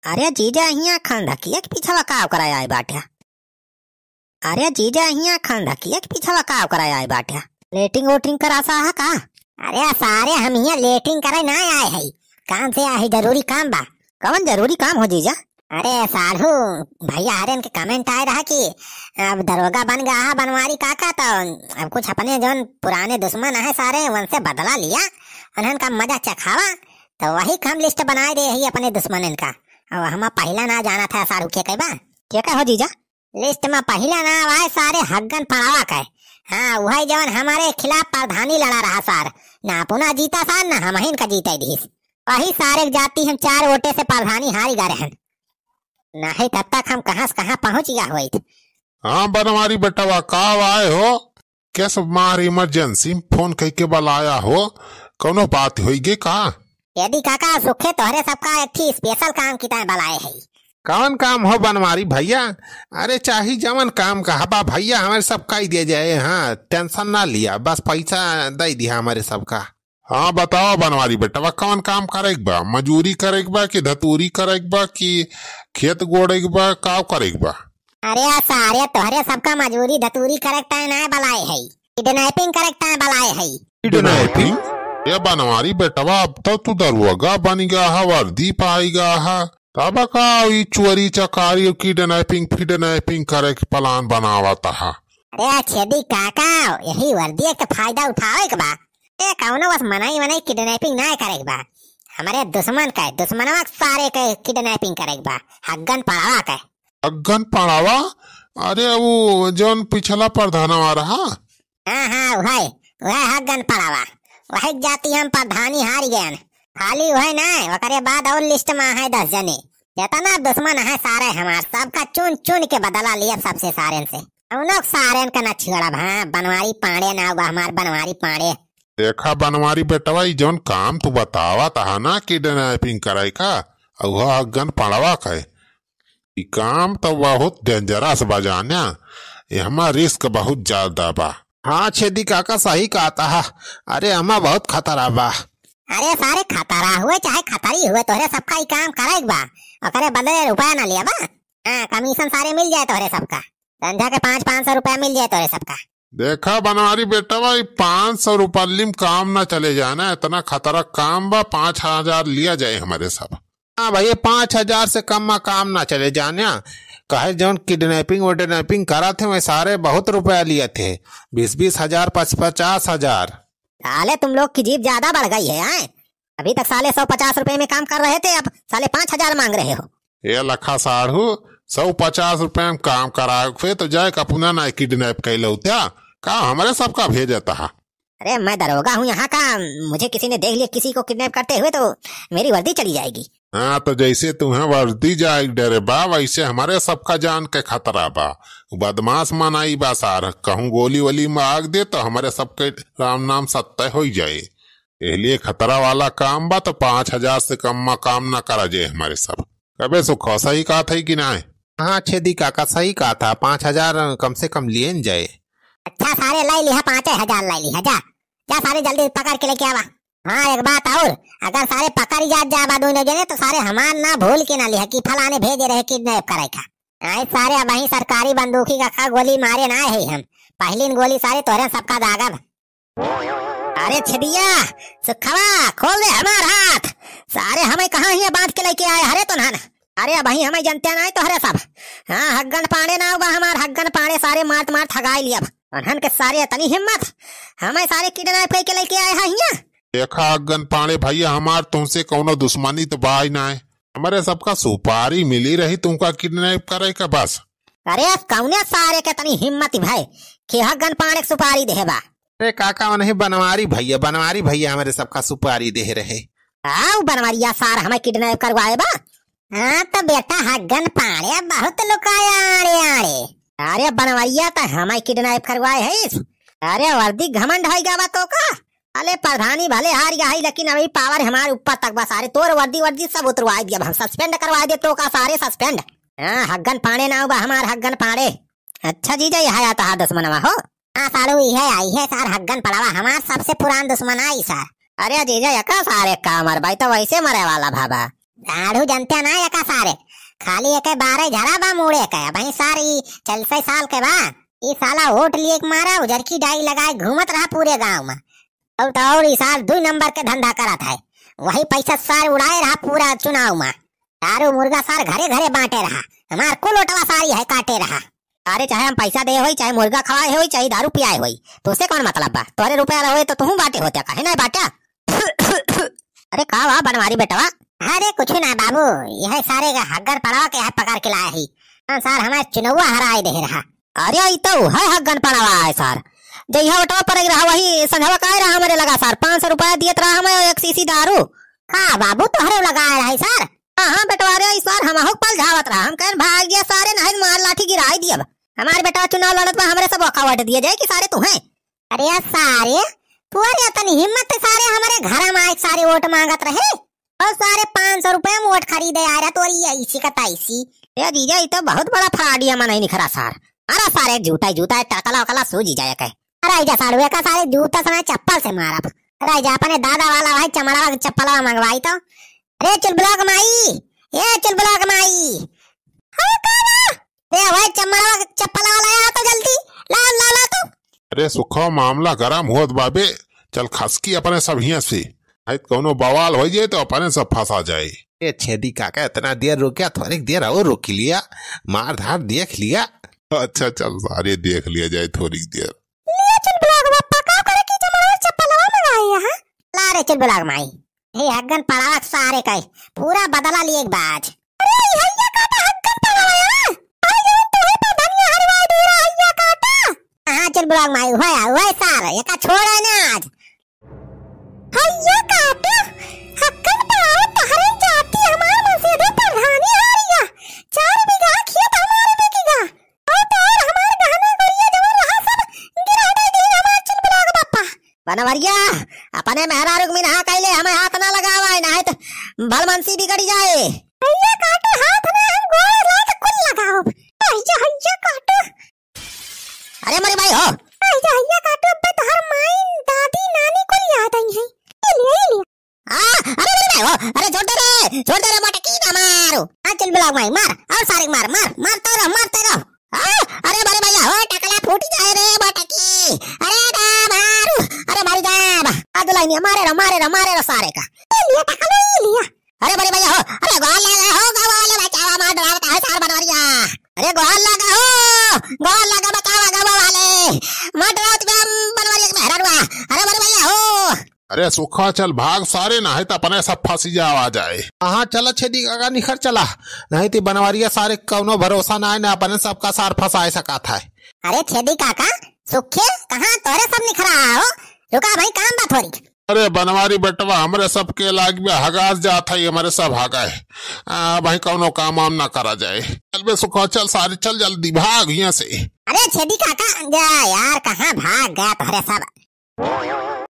अरे जीजा हिया खंडकिया के पीछवा काव कराया है बाट्या। अरे जीजा हिया खंडकिया के पीछवा काव कराया है बाट्या। लेटिंग वोटिंग करा सा है का? अरे सारे हम यहाँ लेटिंग करे ना आए है, काम से आए, जरूरी काम बा। कौन जरूरी काम हो जीजा? अरे साधु भैया हरेन के कमेंट आए रहा कि अब दरोगा बन गया है बनवारी काका, तो अब कुछ अपने जो पुराने दुश्मन है सारे उनसे बदला लिया, उन्हें का मजा चखावा, तो वही हम लिस्ट बनाए दे ही अपने दुश्मन का। अब हम पहला ना जाना था सारू के कहबा क्या कहो जीजा? लिस्ट में पहला ना आए सारे हग्गन पड़ावा का। हाँ वही जवन हमारे खिलाफ प्रधानी लड़ा रहा सार, ना पुना जीता सार ना हम का जीते धीस, वही सारे जाति हम 4 वोटे से प्रधानी हारी गए हैं, नहीं तब तक हम कहाँ से कहाँ पहुँच गया हुई। हाँ बनवारी बेटवा काव आए हो? कैसे मार इमरजेंसी फोन कह के बुलाया हो? कोनो बात हुई गे का? यदि काका सुखे तोहरे सबका एक स्पेशल काम की तरह बुलाए है। कौन काम हो बनवारी भैया? अरे चाहे जवन काम का हबा भैया हमारे सबका ही दे जाए। हाँ टेंशन ना लिया, बस पैसा दे दिया हमारे सबका। हाँ बताओ बनवारी बेटवा कौन काम करेक बा? मजूरी करेक बा कि धतूरी करेक बा कि खेत गोड़ेक बा, का करेक बा? अरे सारे तोहरे सबका मजूरी धतूरी करेक्ट है ना बुलाए है, किडनैपिंग करेक्ट है बुलाए है। किडनैपिंग? ये बनवारी बेटवा अब तो तू दरोगा बन गया है, वर्दी पाएगा है, तब का चोरी चकारी किडनैपिंग फिडनैपिंग करे के प्लान बनावा था। अरे छेदी काका यही वर्दी के फायदा उठावे के बा, ए कौनो बस मनाई किडनैपिंग ना करे के बा, हमारे दुश्मन का दुश्मनवा सारे के किडनैपिंग करे के बा, हग्गन पड़ावा का। हग्गन पड़ावा? अरे वो जोन पिछला प्रधानवा रहा। हाँ वह हग्गन पड़ावा, वही जाति हम प्रधानी हार गए, खाली वही ना वकरे बाद और लिस्ट में है 10 जने, जितना दुश्मन है सारे हमारे सबका चुन चुन के बदला लिया सबसे सारे से, उन सारे का न छिड़ा। हाँ बनवारी पांडे ना हुआ हमारे बनवारी पांडे। देखा बनवारी बेटवा जोन काम तू बतावा था ना किडनैपिंग करे का, वह हग्गन पड़ावा का काम तो बहुत डेंजरस बजाना, हमारा रिस्क बहुत ज्यादा बा। हाँ छेदी काका सही कहता है, अरे हमा बहुत खतरा बा। अरे सारे खतरा हुए चाहे खतरी हुए तोहरे सबका ही काम करे बा, और बदले रुपया ना लिया बा। हाँ कमीशन सारे मिल जाए तोहरे सबका, धंधा के 500 रुपया मिल जाए तोहरे सबका। देखा बनवारी बेटा भाई 500 रुपये में काम ना चले जाना, इतना खतरा काम बा। 5000 लिया जाए हमारे सब। हाँ भाई 5000 से कम में काम ना चले जाना, कहे जो किडनैपिंग वोडनैपिंग करा थे वे सारे बहुत रुपया लिए थे, 20-20 हजार 50-50 हजार। साले तुम लोग की जीप ज्यादा बढ़ गई है। अभी तक साले 150 रुपए में काम कर रहे थे, अब साले 5000 मांग रहे हो। ये लखा साढ़ू 150 रुपए में काम करा फिर तो जाए अपना ना किडनैप कर लो क्या? का हमारे सबका भेजता है। अरे मैं दरोगा हूँ यहाँ का, मुझे किसी ने देख लिया किसी को किडनैप करते हुए तो मेरी वर्दी चली जाएगी। हाँ तो जैसे तुम्हें वर्दी जाए डरे बा, वैसे हमारे सबका जान के खतरा बा। बदमाश मनाई बा सार, कहूँ गोली वोली मार दे तो हमारे सबके राम नाम सत्य हो जाए, इसलिए खतरा वाला काम बा। तो 5000 से कम में काम ना करा जाए हमारे सब। कबे सुखो सही कहा था कि ना? हाँ छेदी काका सही कहा था, 5000 कम से कम लिए न जाए। अच्छा सारे लाई लिया 5000 लाई लिया, जा सारे जल्दी पकड़ के लेके आवा। हाँ एक बात और, अगर सारे पकड़ जा दोनों जने तो सारे हमार ना भूल के ना लिया कि फलाने भेजे रहे किडनैप करे का। आए सारे अब वही सरकारी बंदूकी का गोली मारे ना है हम, पहली गोली सारे तोहरे सबका दागब। अरे छदिया सुखवा खोल दे हमार हाथ, सारे हमें कहाँ ही बांध के लेके आए हरे तो ना। अरे अब वही हमें जनते ना तोहरे सब। हाँ हग्गन पांडे ना हुआ हमार, हग्गन पांडे सारे मार ठगाई लिया। उन्हन के सारे तनी हिम्मत, हमें सारे किडनैप करके लेके आए हैं। देखा हग्गन पांडे भैया हमार तुमसे कोनो दुश्मनी तो बाई ना है, हमारे सबका सुपारी मिली रही तुमका किडनैप करे का बस। अरे कौने सारे के तनी हिम्मत भाई कि हग्गन पांडे सुपारी देबा। अरे काका नहीं बनवारी भैया हमारे सबका सुपारी दे रहे। आओ बनवारिया सार हमें किडनैप करवाए बा। हाँ तो बेटा हग्गन पांडे बहुत लुकाया आड़े। अरे बनवारिया तो हमें किडनैप करवाए है। अरे वर्दी घमंड है गावा तो का, अरे प्रधानी भले हार गया है लेकिन अभी पावर हमारे ऊपर तक बस। सारे तोर वर्दी सब उतरवा दिया, हम सस्पेंड करवा दे तो का सारे सस्पेंड। हाँ हग्गन पांडे ना हुआ हमार हग्गन पांडे। अच्छा जीजा यहाँ आता है दुश्मनवा हो। हाँ सालू ये आई है सार हग्गन पड़ावा हमार सबसे पुरान दुश्मन आई सार। अरे जीजा यका सारे का मर भाई तो वैसे मरे वाला भाबा। झाड़ू जनते ना एका सारे खाली एक 12 झरा बा मुड़े के भाई सारी चल से साल के बा ई साला वोट लिए के मारा उधर की डाई लगाए घूमत रहा पूरे गांव में और ई साल 2 नंबर के धंधा करत है वही पैसा सार उड़ाए रहा पूरा चुनाव में दारू मुर्गा सार घरे घरे बांटे रहा हमार कुल ओटवा सारी है काटे रहा। अरे चाहे हम पैसा दे होई चाहे मुर्गा खवाए होई चाहे दारू पियाए होई तो उससे कौन मतलब बा? तोरे रुपया रहे तो तू बाटे होते काहे ना बाटा? अरे का वा बनवारी बेटवा? अरे कुछ ना बाबू यह सारे का हग्गर पड़ावा के है पकड़ के लाया ही सर हमारे चुनौआ हराए दे रहा। अरे ई तो है हग्गन पड़ावा है सर जइहा वटवा पर रहा वही संघवा का रहा हमारे लगा सर 500 रुपया दियत रहा हमें 1 सीसी दारू। हाँ बाबू तोहरे लगाया रहा सर। हाँ बेटवा रे सर हम हो पल झावत रहा हम कहन भाग गया सारे नहीं मार लाठी गिराई दिया हमारे बेटा चुनाव लड़त में हमारे सब वकावट दिए जाए कि सारे तू हैं। अरे यार सारे पूरी इतनी हिम्मत सारे हमारे घर में आए सारे वोट मांगत रहे और सारे 500 रुपए में वोट खरीदे आ रहा तो इसी का तैसी ये जीजा ये तो बहुत बड़ा फ्रॉडिया मन नहीं निखरा सर। अरे सारे जूता जूता टकला वकला सूझी जाए कहे। अरे जा सारे का सारे जूता से चप्पल से मारा। अरे जा अपने दादा वाला भाई चमड़ा वाला चप्पल मंगवाई तो अरे चल ब्लॉक माई ये चल ब्लॉक माई रे भाई चमड़ा चप्पल वाला आ तो जल्दी ला ला ला तो। अरे सुखो मामला गरम होत बाबे चल खसकी अपने सब हिया से कोनो बवाल हो जाए तो अपने सब फंसा जाए। ये छेदी काका इतना देर रुका थोड़ी देर और रोक लिया मार धार देख लिया। अच्छा चल सारे देख लिया जाए थोड़ी देर। चल ब्लॉक बापा का करे की जमाना चप्पल मंगाई है ला रे चल ब्लॉक माई हे हग्गन पड़ावा सारे का पूरा बदला लिए एक बाज। अरे हैया काटा हग्गन पड़ावा आ जाओ तो है प्रधानी हरवा दे रहा हैया काटा। हां चल ब्लॉक माई हुआ सार ये का छोड़ा ना आज हैया काटा हग्गन पड़ावा तहरे जाती हमार मसीदे प्रधानी हारिया 4 बीघा खेत हमारे बिकेगा और तो और हमार गहना गुड़िया जमा रहा सब गिरा दे हमार चल ब्लॉक बापा। बनवरिया अपने मेहरा रुक में नहा कैले हमें हाथ ना लगावा है ना तो भलमनसी बिगड़ जाए। हैया काटो हाथ ना हम गोड़ ला के कुल लगाओ हैया काटो। अरे मरे भाई हो हैया काटो बे तोहर माई दादी नानी कुल याद आई है ले अरे मरे भाई हो अरे छोड़ दे रे मोटे ना मारो। हां चल ब्लॉक माई मार और सारे मार मारते रहो। अरे मरे भैया हो टकला फूट जाए रे मोटे की। अरे ना मारो अरे मारी जा अदलाई मारे रो सारे का लिया टकला लिया। अरे बड़े भैया हो अरे गोल लगा हो गोल बचावा मार डरावता है सार बनवरिया। अरे गोल लगा बचावा गवा वाले मार डरावत में बनवरिया के मेहरा रुआ। अरे बड़े भैया हो अरे सुखा चल भाग सारे ना है तो अपने सब फंसी जा आ जाए। हाँ चला छेदी काका निखर चला नहीं तो बनवारिया सारे कौनो भरोसा ना है ना अपने सबका सार फंसाए सका था। अरे छेदी काका सुखे कहां तोरे सब निखरा हो रुका भाई काम बा थोड़ी। अरे बनवारी बेटवा हमारे सबके लाग में हगास जाता है हमारे सब हगाए भाई कौनो काम वाम ना करा जाए। चल बे सुखा चल सारे चल जल्दी भाग यहाँ से। अरे छेदी काका जा यार कहाँ भाग गया तोरे सब।